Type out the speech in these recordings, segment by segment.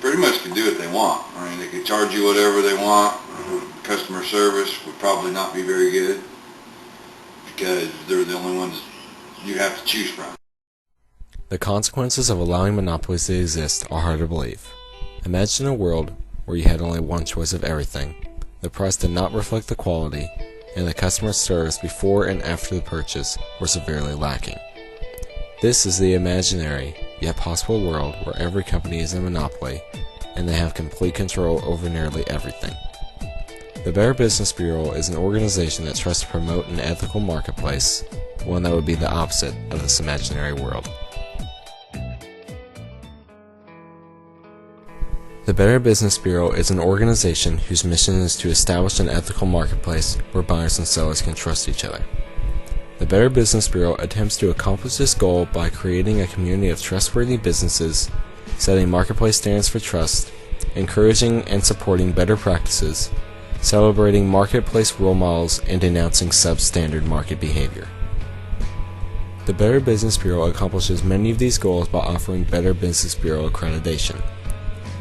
pretty much can do what they want. I mean, they could charge you whatever they want. Customer service would probably not be very good because they're the only ones you have to choose from. The consequences of allowing monopolies to exist are hard to believe. Imagine a world where you had only one choice of everything, the price did not reflect the quality, and the customer service before and after the purchase were severely lacking. This is the imaginary, yet possible world where every company is a monopoly, and they have complete control over nearly everything. The Better Business Bureau is an organization that tries to promote an ethical marketplace, one that would be the opposite of this imaginary world. The Better Business Bureau is an organization whose mission is to establish an ethical marketplace where buyers and sellers can trust each other. The Better Business Bureau attempts to accomplish this goal by creating a community of trustworthy businesses, setting marketplace standards for trust, encouraging and supporting better practices, celebrating marketplace role models, and denouncing substandard market behavior. The Better Business Bureau accomplishes many of these goals by offering Better Business Bureau accreditation.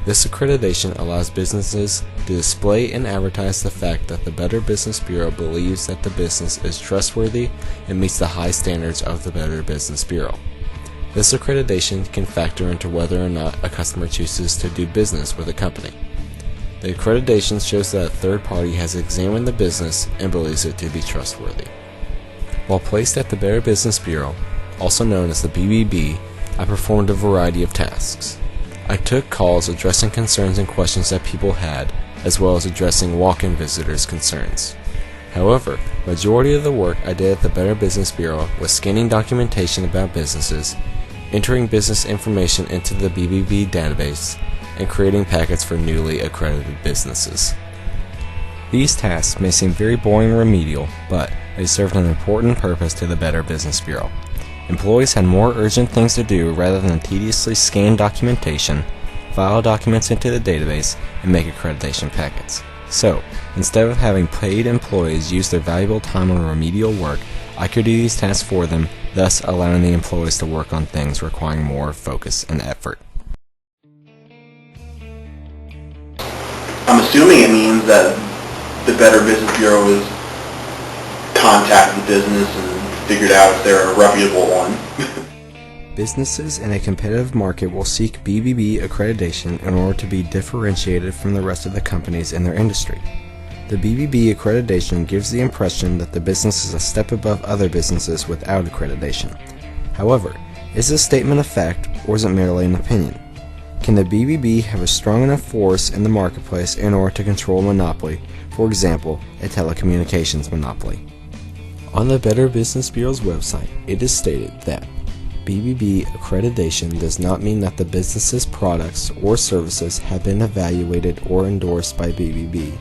This accreditation allows businesses to display and advertise the fact that the Better Business Bureau believes that the business is trustworthy and meets the high standards of the Better Business Bureau. This accreditation can factor into whether or not a customer chooses to do business with a company. The accreditation shows that a third party has examined the business and believes it to be trustworthy. While placed at the Better Business Bureau, also known as the BBB, I performed a variety of tasks. I took calls addressing concerns and questions that people had, as well as addressing walk-in visitors' concerns. However, majority of the work I did at the Better Business Bureau was scanning documentation about businesses, entering business information into the BBB database, and creating packets for newly accredited businesses. These tasks may seem very boring and remedial, but they served an important purpose to the Better Business Bureau. Employees had more urgent things to do rather than tediously scan documentation, file documents into the database, and make accreditation packets. So, instead of having paid employees use their valuable time on remedial work, I could do these tasks for them, thus allowing the employees to work on things requiring more focus and effort. I'm assuming it means that the Better Business Bureau has contacted the business and figured out if they're a reputable one. Businesses in a competitive market will seek BBB accreditation in order to be differentiated from the rest of the companies in their industry. The BBB accreditation gives the impression that the business is a step above other businesses without accreditation. However, is this statement a fact, or is it merely an opinion? Can the BBB have a strong enough force in the marketplace in order to control a monopoly, for example, a telecommunications monopoly? On the Better Business Bureau's website, it is stated that BBB accreditation does not mean that the business's products or services have been evaluated or endorsed by BBB,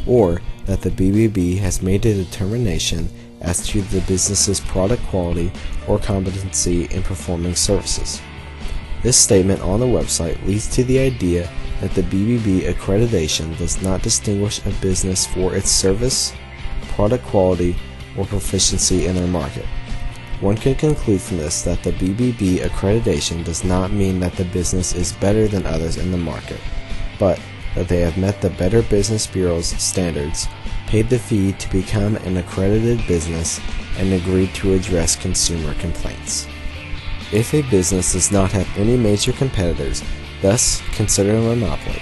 or that the BBB has made a determination as to the business's product quality or competency in performing services. This statement on the website leads to the idea that the BBB accreditation does not distinguish a business for its service, product quality, or proficiency in their market. One can conclude from this that the BBB accreditation does not mean that the business is better than others in the market, but that they have met the Better Business Bureau's standards, paid the fee to become an accredited business, and agreed to address consumer complaints. If a business does not have any major competitors, thus considered a monopoly,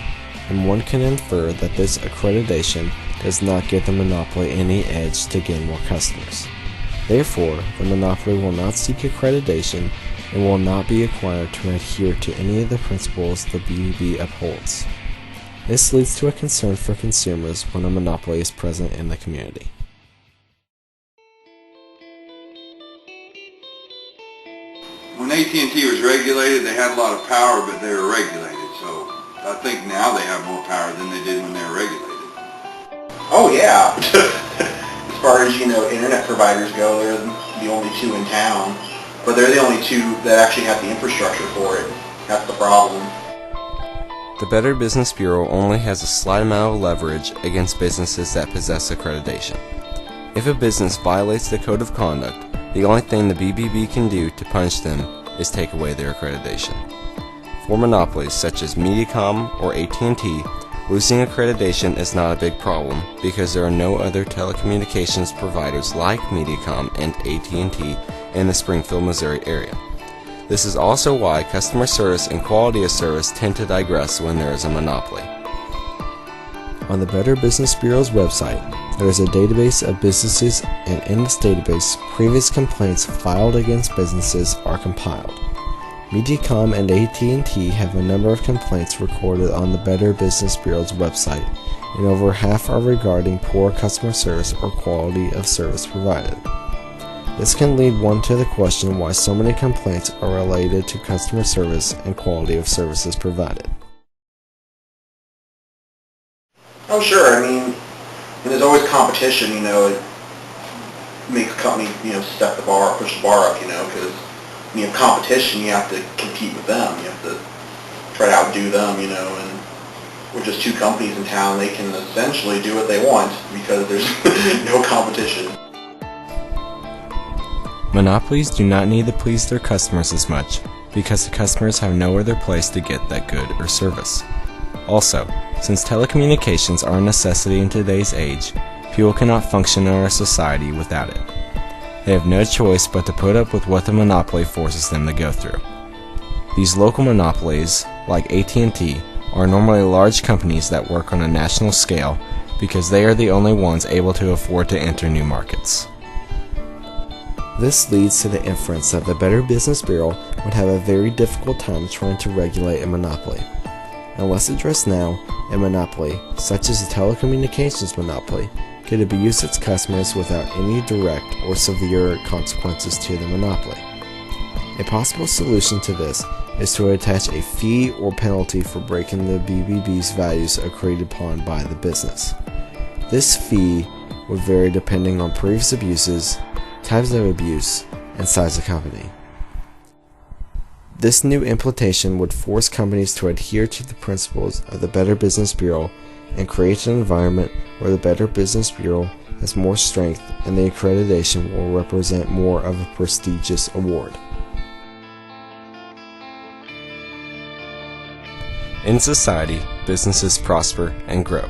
and one can infer that this accreditation does not give the monopoly any edge to gain more customers. Therefore, the monopoly will not seek accreditation and will not be required to adhere to any of the principles the BBB upholds. This leads to a concern for consumers when a monopoly is present in the community. When AT&T was regulated, they had a lot of power, but they were regulated. So I think now they have more power than they did when they were regulated. Oh yeah. As far as, internet providers go, they're the only two in town. But they're the only two that actually have the infrastructure for it. That's the problem. The Better Business Bureau only has a slight amount of leverage against businesses that possess accreditation. If a business violates the code of conduct, the only thing the BBB can do to punish them is take away their accreditation. For monopolies such as Mediacom or AT&T, losing accreditation is not a big problem because there are no other telecommunications providers like Mediacom and AT&T in the Springfield, Missouri area. This is also why customer service and quality of service tend to digress when there is a monopoly. On the Better Business Bureau's website, there is a database of businesses, and in this database, previous complaints filed against businesses are compiled. Mediacom and AT&T have a number of complaints recorded on the Better Business Bureau's website, and over half are regarding poor customer service or quality of service provided. This can lead one to the question why so many complaints are related to customer service and quality of services provided. Oh, sure. I mean, there's always competition, it makes a company, step the bar, push the bar up, because when you have competition, you have to compete with them. You have to try to outdo them, and we're just two companies in town. They can essentially do what they want because there's no competition. Monopolies do not need to please their customers as much because the customers have no other place to get that good or service. Also, since telecommunications are a necessity in today's age, people cannot function in our society without it. They have no choice but to put up with what the monopoly forces them to go through. These local monopolies, like AT&T, are normally large companies that work on a national scale because they are the only ones able to afford to enter new markets. This leads to the inference that the Better Business Bureau would have a very difficult time trying to regulate a monopoly. Unless addressed now, a monopoly, such as a telecommunications monopoly, could abuse its customers without any direct or severe consequences to the monopoly. A possible solution to this is to attach a fee or penalty for breaking the BBB's values agreed upon by the business. This fee would vary depending on previous abuses, types of abuse, and size of company. This new implementation would force companies to adhere to the principles of the Better Business Bureau and create an environment where the Better Business Bureau has more strength and the accreditation will represent more of a prestigious award. In society, businesses prosper and grow.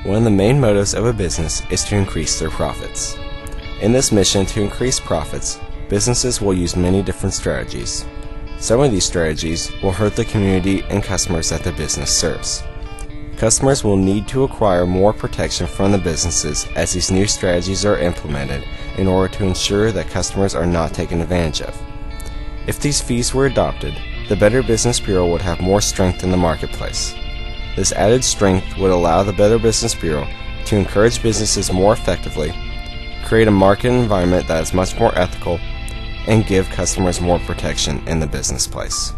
One of the main motives of a business is to increase their profits. In this mission to increase profits, businesses will use many different strategies. Some of these strategies will hurt the community and customers that the business serves. Customers will need to acquire more protection from the businesses as these new strategies are implemented in order to ensure that customers are not taken advantage of. If these fees were adopted, the Better Business Bureau would have more strength in the marketplace. This added strength would allow the Better Business Bureau to encourage businesses more effectively, create a market environment that is much more ethical, and give customers more protection in the business place.